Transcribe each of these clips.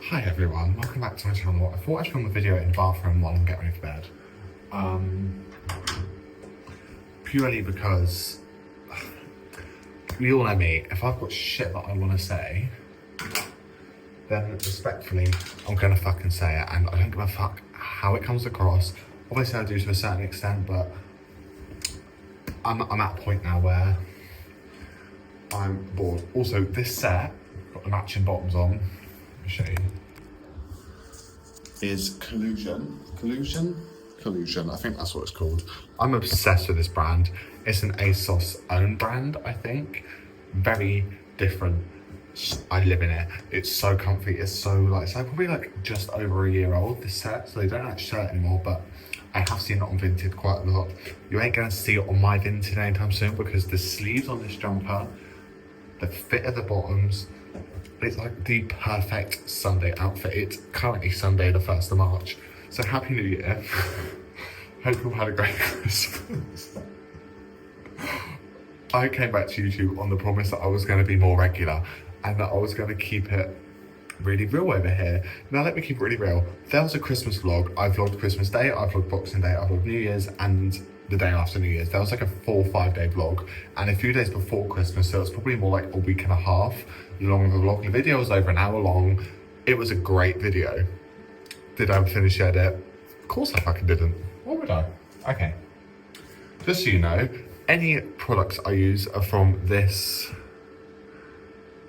Hi everyone, welcome back to my channel. I thought I'd film a video in the bathroom while I'm getting ready for bed. Purely because you all know me, if I've got shit that I want to say, then respectfully, I'm gonna fucking say it, and I don't give a fuck how it comes across. Obviously I do to a certain extent, but I'm at a point now where I'm bored. Also, this set, got the matching bottoms on, let me show you, is Collusion. I think that's what it's called. I'm obsessed with this brand. It's an ASOS own brand, I think. Very different. I live in it. It's so comfy. It's so probably like just over a year old, this set, so they don't actually sell it anymore, but I have seen it on Vinted quite a lot. You ain't gonna see it on my Vinted anytime soon because the sleeves on this jumper, the fit of the bottoms, it's like the perfect Sunday outfit. It's currently Sunday the 1st of March. So Happy New Year. Hope you've had a great Christmas. I came back to YouTube on the promise that I was going to be more regular and that I was going to keep it really real over here. Now let me keep it really real. There was a Christmas vlog. I vlogged Christmas Day, I vlogged Boxing Day, I vlogged New Year's and the day after New Year's. There was like a 4 or 5 day vlog, and a few days before Christmas, so it was probably more like a week and a half long of a vlog. The video was over an hour long. It was a great video. Did I finish edit? Of course I fucking didn't. What would I? Okay. Just so you know, any products I use are from this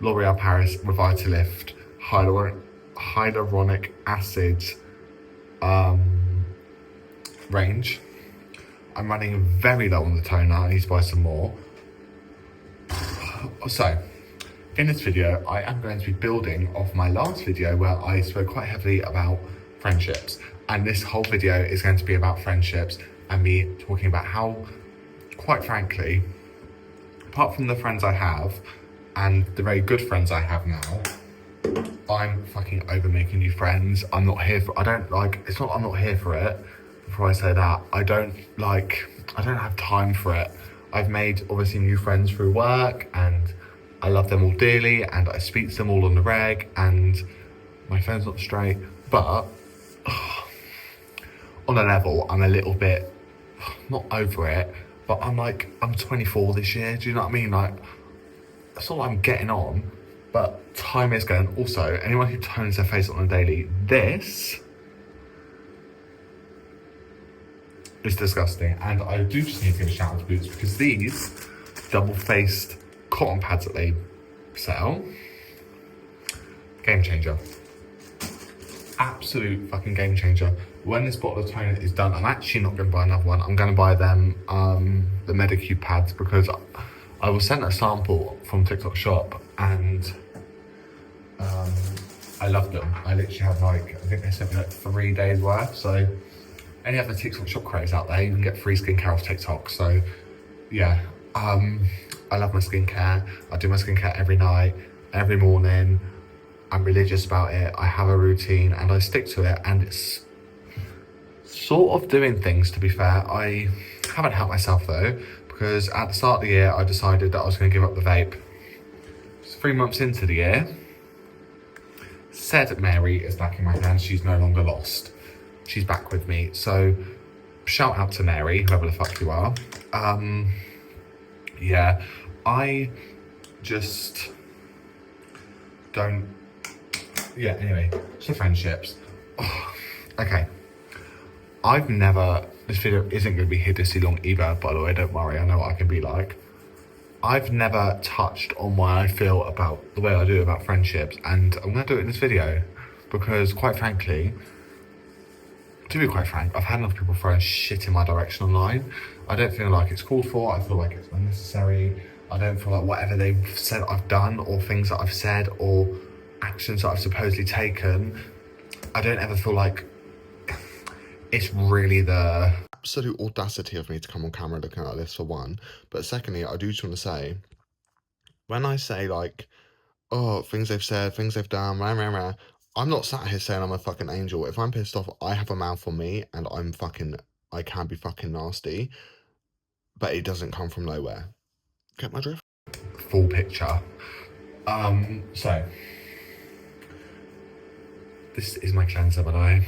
L'Oreal Paris Revitalift hyaluronic acid range. I'm running very low on the toner. I need to buy some more. So, in this video, I am going to be building off my last video where I spoke quite heavily about friendships. And this whole video is going to be about friendships and me talking about how, quite frankly, apart from the friends I have and the very good friends I have now, I'm fucking over making new friends. I'm not here for, it's not I'm not here for it. Before I say that, I don't have time for it. I've made obviously new friends through work and I love them all dearly and I speak to them all on the reg and my phone's not straight, but on a level, I'm a little bit, not over it, but I'm 24 this year, do you know what I mean? Like, that's all I'm getting on, but time is going. Also, anyone who tones their face on a daily, this is disgusting. And I do just need to give a shout out to Boots because these double-faced cotton pads that they sell, game changer. Absolute fucking game changer. When this bottle of toner is done, I'm actually not going to buy another one. I'm going to buy them the Medicube pads because I was sent a sample from TikTok Shop and I love them. I literally have I think they sent me 3 days worth. So any other TikTok Shop creators out there, you can get free skincare off TikTok. So yeah, I love my skincare. I do my skincare every night, every morning. I'm religious about it. I have a routine and I stick to it, and it's sort of doing things, to be fair. I haven't helped myself though, because at the start of the year, I decided that I was going to give up the vape. It's 3 months into the year. Said Mary is back in my hands. She's no longer lost. She's back with me. So shout out to Mary, whoever the fuck you are. Yeah, I just don't, yeah, anyway, so friendships. Oh, okay. This video isn't going to be hideously long either, by the way, don't worry, I know what I can be like. I've never touched on why I feel about the way I do about friendships, and I'm going to do it in this video, because quite frankly, to be quite frank, I've had enough people throwing shit in my direction online. I don't feel like it's called for, I feel like it's unnecessary. I don't feel like whatever they've said I've done, or things that I've said, or actions that I've supposedly taken, I don't ever feel like it's really the absolute audacity of me to come on camera looking like this, for one. But secondly, I do just want to say, when I say oh, things they've said, things they've done, rah, rah, rah, I'm not sat here saying I'm a fucking angel. If I'm pissed off, I have a mouth on me and I can be fucking nasty, but it doesn't come from nowhere. Get my drift? Full picture. So This is my cleanser, by the way.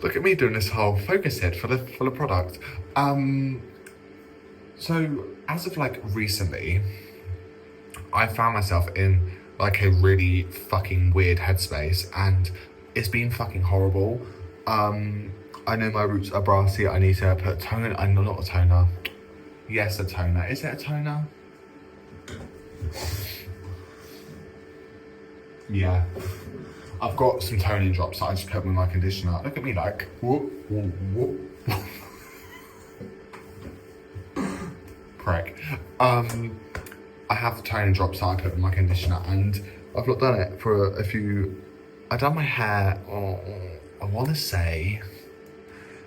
Look at me doing this whole focus hit for the product. So as of like recently, I found myself in like a really fucking weird headspace, and it's been fucking horrible. I know my roots are brassy. I need to put toner. I'm not a toner. Yes, a toner. Is it a toner? Yeah. I've got some toning drops that I just put with my conditioner. Look at me like, whoop, whoop, whoop. Prick. I have the toning drops that I put with my conditioner, and I've not done it for a few. I done my hair, I want to say,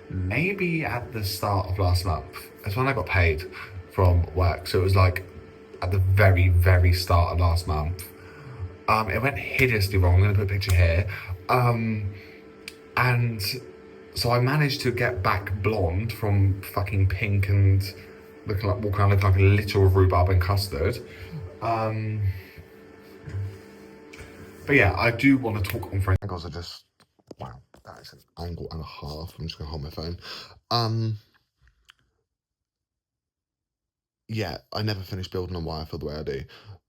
maybe at the start of last month. That's when I got paid from work. So it was like at the very, very start of last month. It went hideously wrong. I'm going to put a picture here. And so I managed to get back blonde from fucking pink and walking around looking like a literal rhubarb and custard. But yeah, I do want to talk on French. Angles are just, wow, that is an angle and a half. I'm just going to hold my phone. Yeah, I never finished building on why I feel the way I do.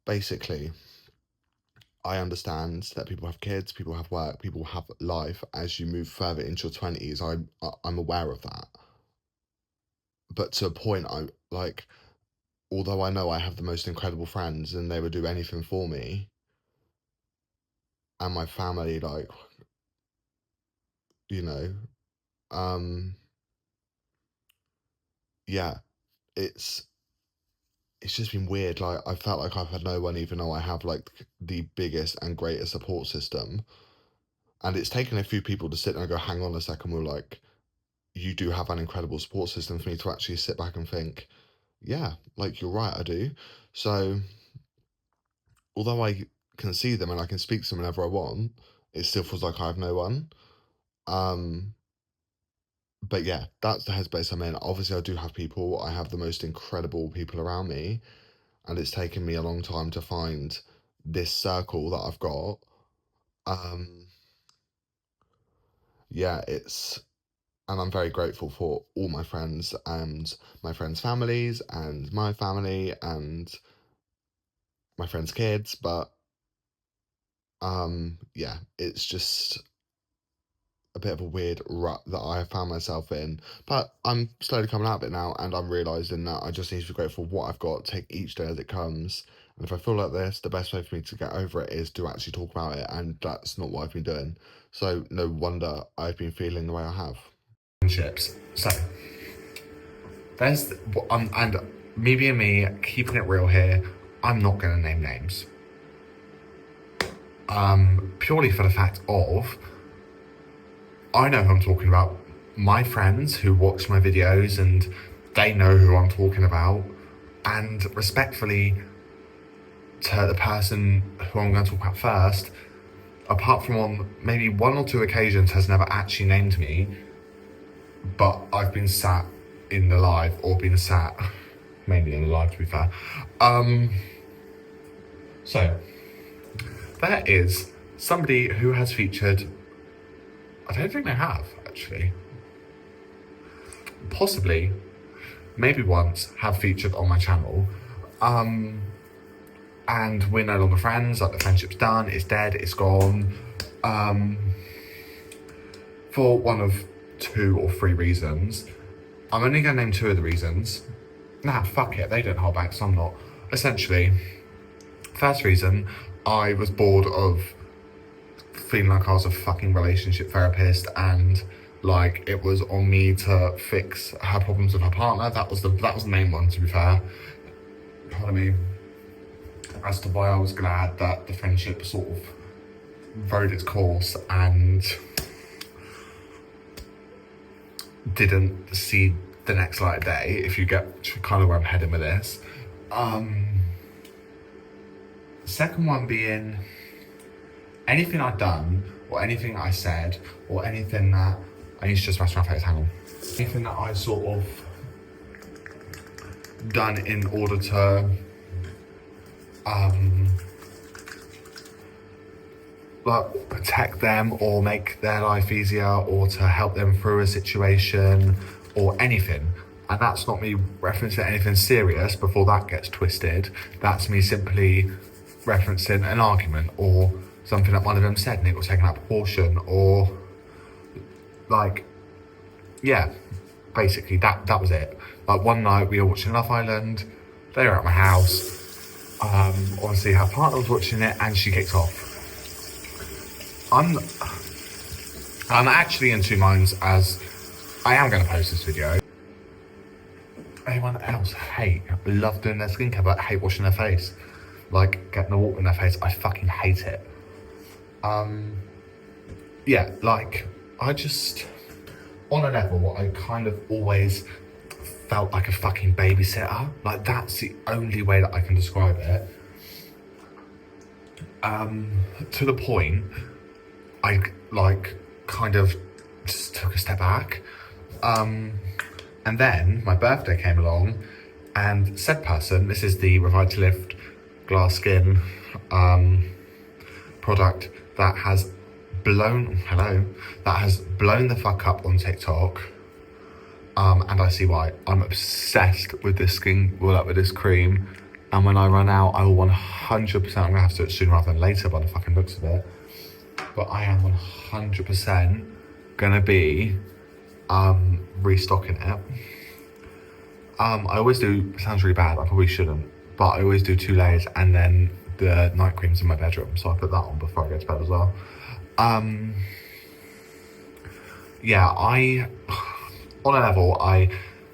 Basically, I understand that people have kids, people have work, people have life. As you move further into your 20s, I'm aware of that. But to a point, although I know I have the most incredible friends and they would do anything for me, and my family, like, you know, yeah, it's just been weird. Like, I felt like I've had no one, even though I have like the biggest and greatest support system. And it's taken a few people to sit there and go, hang on a second, we're like, you do have an incredible support system, for me to actually sit back and think, yeah, like, you're right, I do. So, although I can see them and I can speak to them whenever I want, it still feels like I have no one. But yeah, that's the headspace I'm in. Obviously, I do have people. I have the most incredible people around me, and it's taken me a long time to find this circle that I've got. Yeah, and I'm very grateful for all my friends and my friends' families and my family and my friends' kids, but yeah, it's just a bit of a weird rut that I found myself in. But I'm slowly coming out of it now, and I'm realising that I just need to be grateful for what I've got, take each day as it comes. And if I feel like this, the best way for me to get over it is to actually talk about it, and that's not what I've been doing. So no wonder I've been feeling the way I have. Friendships. So there's and me being me, keeping it real here, I'm not gonna name names. Purely for the fact of, I know who I'm talking about. My friends who watch my videos, and they know who I'm talking about. And respectfully to the person who I'm going to talk about first, apart from on maybe one or two occasions, has never actually named me, but I've been sat in the live, or been sat mainly in the live, to be fair. So there is somebody who has featured, I don't think they have actually, possibly, maybe once, have featured on my channel. And we're no longer friends, like the friendship's done, it's dead, it's gone. For one of 2 or 3 reasons. I'm only gonna name 2 of the reasons. Nah, fuck it, they don't hold back, so I'm not. Essentially, first reason, I was bored of feeling like I was a fucking relationship therapist, and like it was on me to fix her problems with her partner. That was the main one, to be fair. Pardon me. As to why I was glad that the friendship sort of rode its course and didn't see the next light of day, if you get kind of where I'm heading with this. Second one being, anything I've done, or anything I said, or anything that, I need to just rest my face, hang on. Anything that I sort of done in order to like protect them or make their life easier or to help them through a situation or anything. And that's not me referencing anything serious before that gets twisted. That's me simply referencing an argument or something that one of them said and it was taken out of proportion, or like, yeah, basically that was it. Like one night we were watching Love Island, they were at my house. Obviously her partner was watching it and she kicked off. I'm actually in two minds, as I am going to post this video. Anyone else love doing their skincare but hate washing their face, like getting the water in their face. I fucking hate it. Yeah, like I just, on a level, I kind of always felt like a fucking babysitter. Like that's the only way that I can describe it. To the point I like kind of just took a step back. And then my birthday came along and said person, this is the Revitalift Glass Skin product that has blown the fuck up on TikTok. And I see why. I'm obsessed with this with this cream. And when I run out, I will 100%, I'm gonna have to do it sooner rather than later by the fucking looks of it. But I am 100% gonna be restocking it. I always do, sounds really bad, I probably shouldn't, but I always do 2 layers and then the night cream's in my bedroom, so I put that on before I go to bed as well. Yeah, on a level, I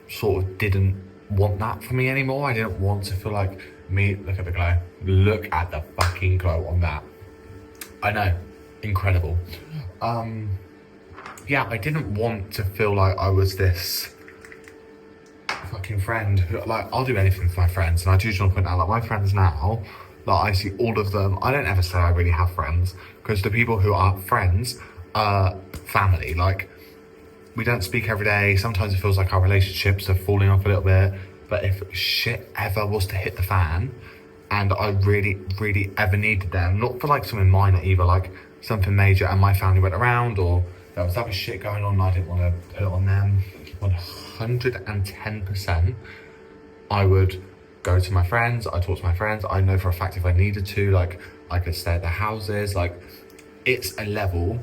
sort of didn't want that for me anymore. I didn't want to feel like me, look at the glow. Look at the fucking glow on that. I know, incredible. Yeah, I didn't want to feel like I was this fucking friend who, like, I'll do anything for my friends, and I do just want to point out, like, my friends now, like, I see all of them. I don't ever say I really have friends, because the people who are friends are family. Like, we don't speak every day. Sometimes it feels like our relationships are falling off a little bit, but if shit ever was to hit the fan, and I really, really ever needed them, not for like something minor either, like something major, and my family went around, or there was other shit going on and I didn't want to put it on them, 110%, I would go to my friends, I talk to my friends. I know for a fact if I needed to, like, I could stay at their houses. Like, it's a level,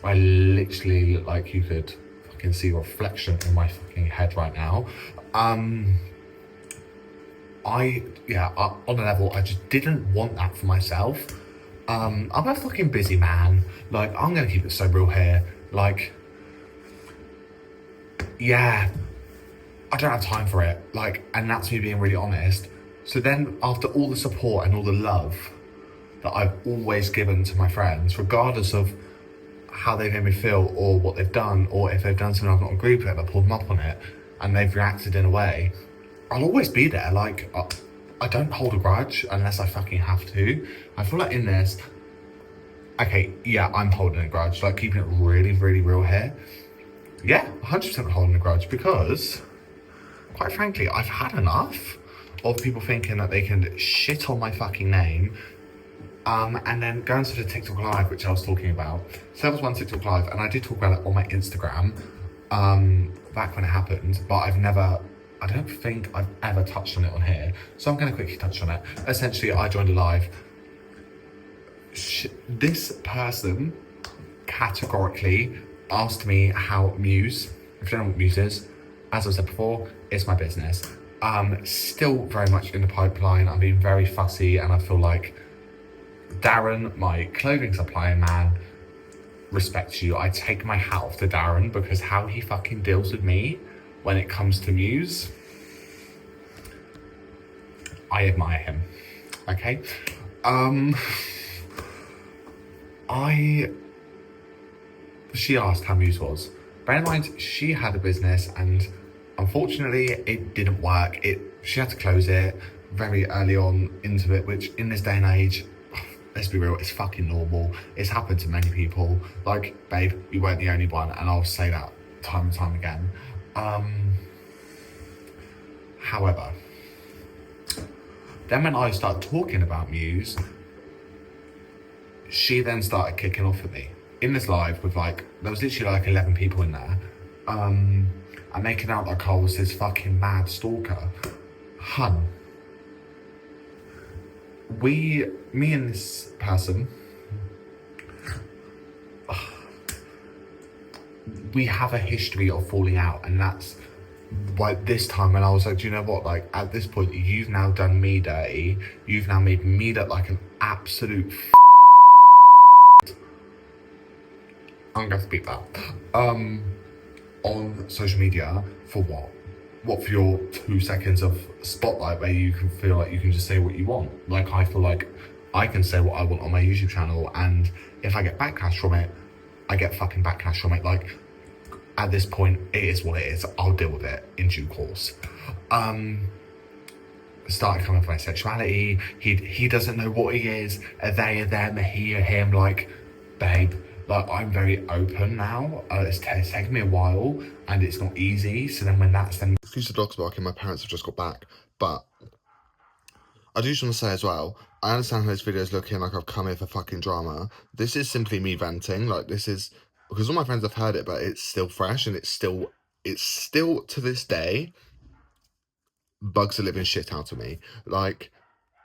I literally look like you could fucking see a reflection in my fucking head right now. On a level, I just didn't want that for myself. I'm a fucking busy man. Like, I'm gonna keep it so real here. Like, yeah, I don't have time for it. Like, and that's me being really honest. So then, after all the support and all the love that I've always given to my friends, regardless of how they've made me feel or what they've done, or if they've done something I've not agreed with, I pulled them up on it and they've reacted in a way, I'll always be there. Like, I don't hold a grudge unless I fucking have to. I feel like in this, okay, yeah, I'm holding a grudge, like keeping it really, really real here. Yeah, 100% holding a grudge, because quite frankly, I've had enough of people thinking that they can shit on my fucking name. And then going to the TikTok Live, which I was talking about. So there was one TikTok Live, and I did talk about it on my Instagram, back when it happened, but I don't think I've ever touched on it on here. So I'm gonna quickly touch on it. Essentially, I joined a live. This person categorically asked me how Muse, if you don't know what Muse is, as I said before, it's my business. Still very much in the pipeline. I'm being very fussy, and I feel like Darren, my clothing supply man, respects you. I take my hat off to Darren, because how he fucking deals with me when it comes to Muse, I admire him. Okay? She asked how Muse was. Bear in mind, she had a business, and unfortunately it didn't work. She had to close it very early on into it, which in this day and age, let's be real, it's fucking normal. It's happened to many people. Like, babe, you weren't the only one, and I'll say that time and time again. However, then when I started talking about Muse, she then started kicking off at me in this live with like, there was literally like 11 people in there, and making out like I was this fucking mad stalker. Hun, me and this person, we have a history of falling out, and that's why this time when I was like, do you know what, like at this point you've now done me dirty, you've now made me look like an absolute I'm gonna speak that on social media for what for your 2 seconds of spotlight where you can feel like you can just say what you want. Like I feel like I can say what I want on my YouTube channel, and if I get backlash from it, I get fucking backlash from it. Like at this point, it is what it is. I'll deal with it in due course. Started coming for my sexuality. He doesn't know what he is. A they, a them, a he, a him. Like, babe, like I'm very open now. It's taken me a while, and it's not easy. So then when that's then, excuse the dogs barking. My parents have just got back, but I do just want to say as well, I understand how this video is looking like I've come here for fucking drama. This is simply me venting. Like this is, because all my friends have heard it, but it's still fresh, and it's still to this day, bugs the living shit out of me. Like,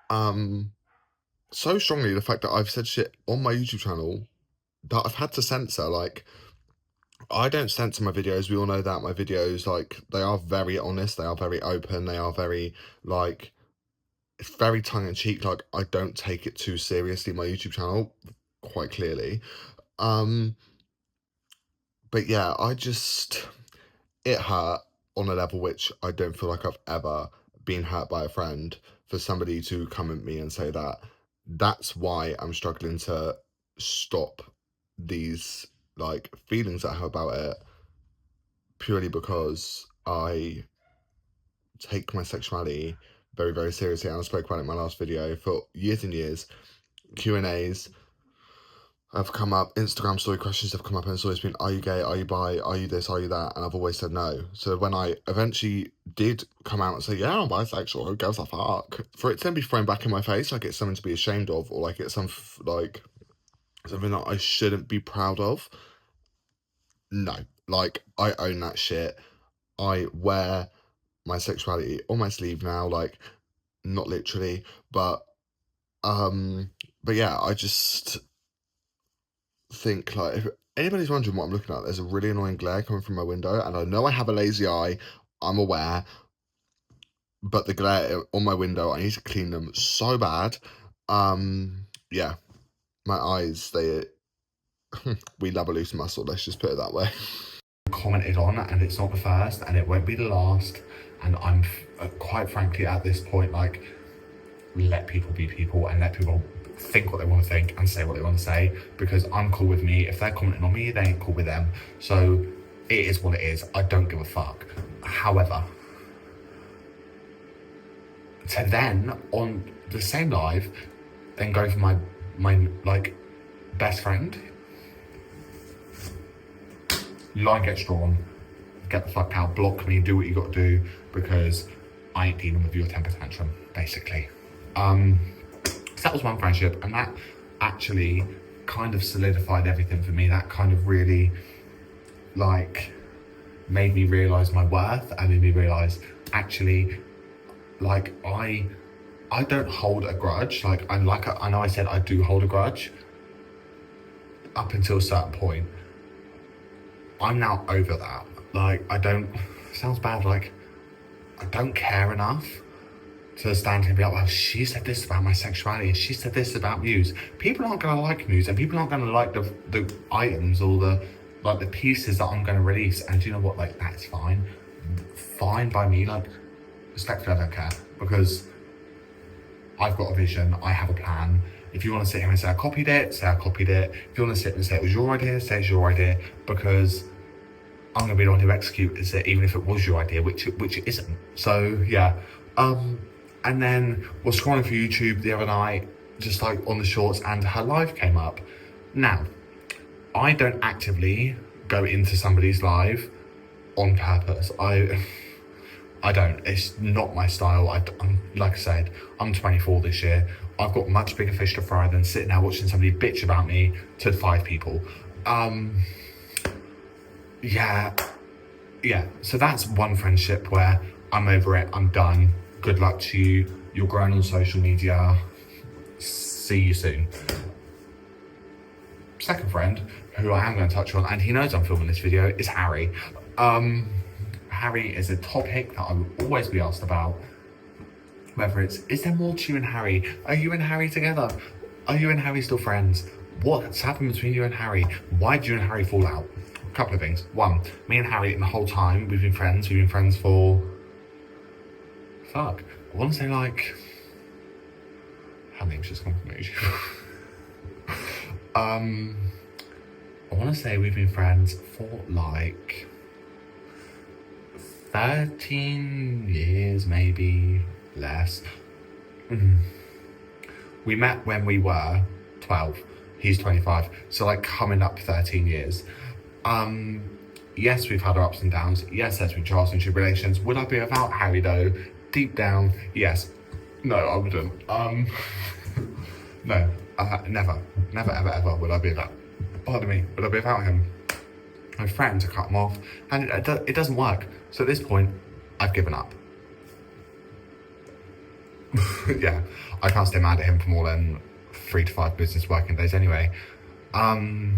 so strongly the fact that I've said shit on my YouTube channel that I've had to censor. Like, I don't censor my videos. We all know that my videos, like, they are very honest. They are very open. They are very, like, it's very tongue-in-cheek. Like, I don't take it too seriously, my YouTube channel, quite clearly. But yeah, it hurt on a level which I don't feel like I've ever been hurt by a friend, for somebody to come at me and say that. That's why I'm struggling to stop these, like, feelings that I have about it, purely because I take my sexuality very, very seriously. And I spoke about it in my last video. For years and years, Q&As have come up, Instagram story questions have come up, and it's always been, are you gay, are you bi, are you this, are you that? And I've always said no. So when I eventually did come out and say, yeah, I'm bisexual, who gives a fuck? For it to then be thrown back in my face like it's something to be ashamed of, or like it's something that I shouldn't be proud of. No, like, I own that shit. I wear my sexuality on my sleeve now, like, not literally, but yeah, I just think, like, if anybody's wondering what I'm looking at, there's a really annoying glare coming from my window, and I know I have a lazy eye, I'm aware, but the glare on my window, I need to clean them so bad. Yeah, my eyes, we love a loose muscle, let's just put it that way. Commented on, and it's not the first, and it won't be the last, and I'm quite frankly at this point, like, let people be people, and let people think what they want to think and say what they want to say, because I'm cool with me. If they're commenting on me, they ain't cool with them. So it is what it is. I don't give a fuck. However, to then on the same live, then go for my like best friend, line gets drawn, get the fuck out, block me, do what you got to do, because I ain't dealing with your temper tantrum, basically. So that was one friendship, and that actually kind of solidified everything for me. That kind of really, like, made me realise my worth, and made me realise, actually, like, I don't hold a grudge. Like, I know I said I do hold a grudge up until a certain point. I'm now over that. Like, sounds bad, like, I don't care enough to stand here and be like, well, she said this about my sexuality, and she said this about Muse. People aren't going to like Muse, and people aren't going to like the items or the pieces that I'm going to release. And do you know what? Like, that's fine. Fine by me. Like, respectfully, I don't care, because I've got a vision. I have a plan. If you want to sit here and say I copied it, say I copied it. If you want to sit and say it was your idea, say it's your idea, because I'm going to be the one who executes it, even if it was your idea, which it isn't. So, yeah. And then was scrolling for YouTube the other night, just like on the shorts, and her live came up. Now, I don't actively go into somebody's live on purpose. I don't. It's not my style. I'm like I said, I'm 24 this year. I've got much bigger fish to fry than sitting there watching somebody bitch about me to 5 people. Yeah, so that's one friendship where I'm over it, I'm done. Good luck to you. You're growing on social media. See you soon. Second friend, who I am going to touch on, and he knows I'm filming this video, is Harry. Harry is a topic that I will always be asked about. Whether it's, is there more to you and Harry? Are you and Harry together? Are you and Harry still friends? What's happened between you and Harry? Why did you and Harry fall out? A couple of things. One, me and Harry, in the whole time, we've been friends for... Fuck. I want to say like... Her name's just come from me. I want to say we've been friends for like 13 years, maybe less. We met when we were 12. He's 25, so like coming up 13 years. Yes, we've had our ups and downs. Yes, there's been trials and tribulations. Would I be without Harry though? Deep down, yes. No, I wouldn't. No, never, ever would I be without. Pardon me, would I be without him? My friend to cut him off, and it doesn't work. So at this point, I've given up. Yeah, I can't stay mad at him for more than 3 to 5 business working days anyway. My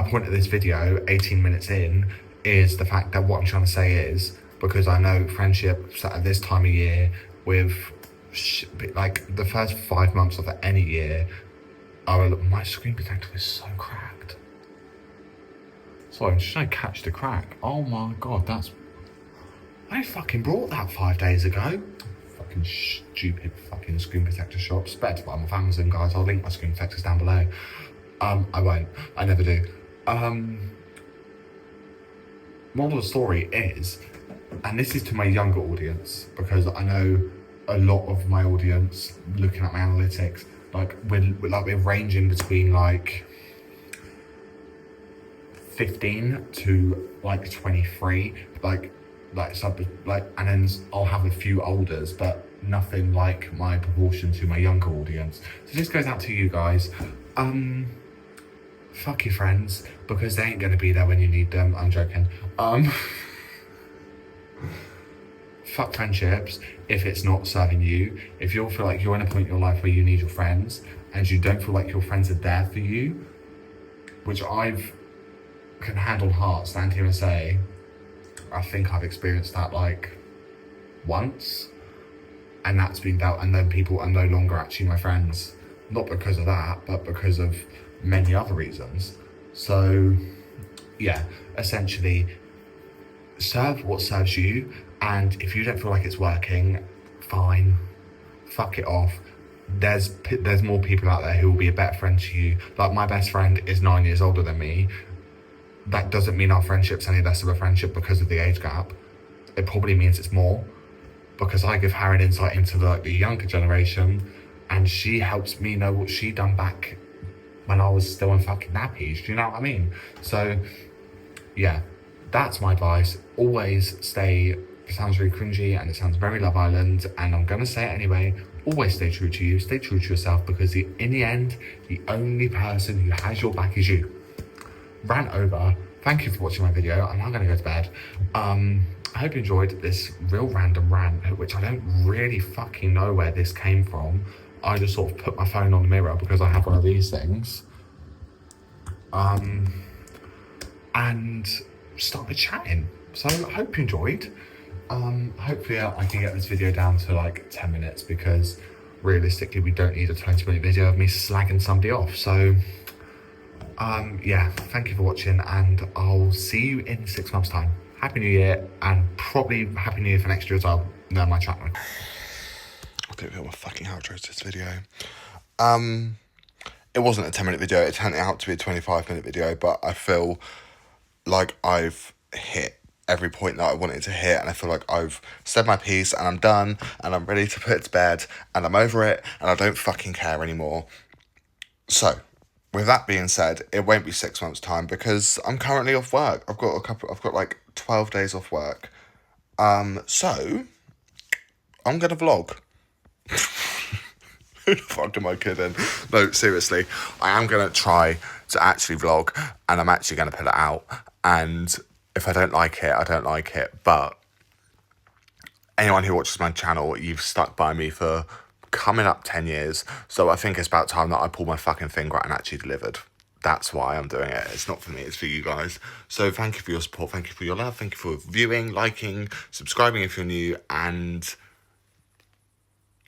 point of this video, 18 minutes in, is the fact that what I'm trying to say is, because I know friendships at this time of year with, like, the first 5 months of any year, my screen protector is so cracked. Sorry, I'm just trying to catch the crack. Oh my god, I fucking brought that 5 days ago. Fucking stupid fucking screen protector shops. Better to buy them off Amazon, guys. I'll link my screen protectors down below. I won't. I never do. Moral of the story is, and this is to my younger audience, because I know a lot of my audience, looking at my analytics, we're ranging between like 15 to like 23, and then I'll have a few olders, but nothing like my proportion to my younger audience. So this goes out to you guys. Fuck your friends, because they ain't gonna be there when you need them. I'm joking. Fuck friendships if it's not serving you. If you feel like you're in a point in your life where you need your friends and you don't feel like your friends are there for you, which can hand on heart stand here and say, I think I've experienced that like once, and that's been dealt, and then people are no longer actually my friends, not because of that, but because of many other reasons. So yeah, essentially serve what serves you, and if you don't feel like it's working, fine, fuck it off. There's more people out there who will be a better friend to you. Like, my best friend is 9 years older than me. That doesn't mean our friendship's any less of a friendship because of the age gap. It probably means it's more, because I give her an insight into the younger generation, and she helps me know what she done back when I was still in fucking nappies. Do you know what I mean? So yeah, that's my advice. Always stay, it sounds really cringy and it sounds very Love Island, and I'm gonna say it anyway, always stay true to you, stay true to yourself, because in the end, the only person who has your back is you. Rant over. Thank you for watching my video. I'm now gonna go to bed. I hope you enjoyed this real random rant, which I don't really fucking know where this came from. I just sort of put my phone on the mirror because I have one of these things. And started chatting. So I hope you enjoyed. Hopefully I can get this video down to like 10 minutes, because realistically we don't need a 20-minute video of me slagging somebody off. So yeah, thank you for watching, and I'll see you in 6 months' time. Happy New Year, and probably Happy New Year for next year as well. No, my chat. I don't feel my fucking outro to this video. It wasn't a 10-minute video, it turned out to be a 25-minute video, but I feel like I've hit every point that I wanted to hit, and I feel like I've said my piece, and I'm done, and I'm ready to put it to bed, and I'm over it, and I don't fucking care anymore. So, with that being said, it won't be 6 months' time, because I'm currently off work. I've got like 12 days off work. So I'm gonna vlog. Who the fuck am I kidding? No, seriously, I am going to try to actually vlog, and I'm actually going to put it out, and if I don't like it, I don't like it, but anyone who watches my channel, you've stuck by me for coming up 10 years, so I think it's about time that I pull my fucking finger out and actually delivered. That's why I'm doing it. It's not for me, it's for you guys. So thank you for your support, thank you for your love, thank you for viewing, liking, subscribing if you're new, and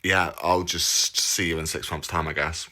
yeah, I'll just see you in 6 months' time, I guess.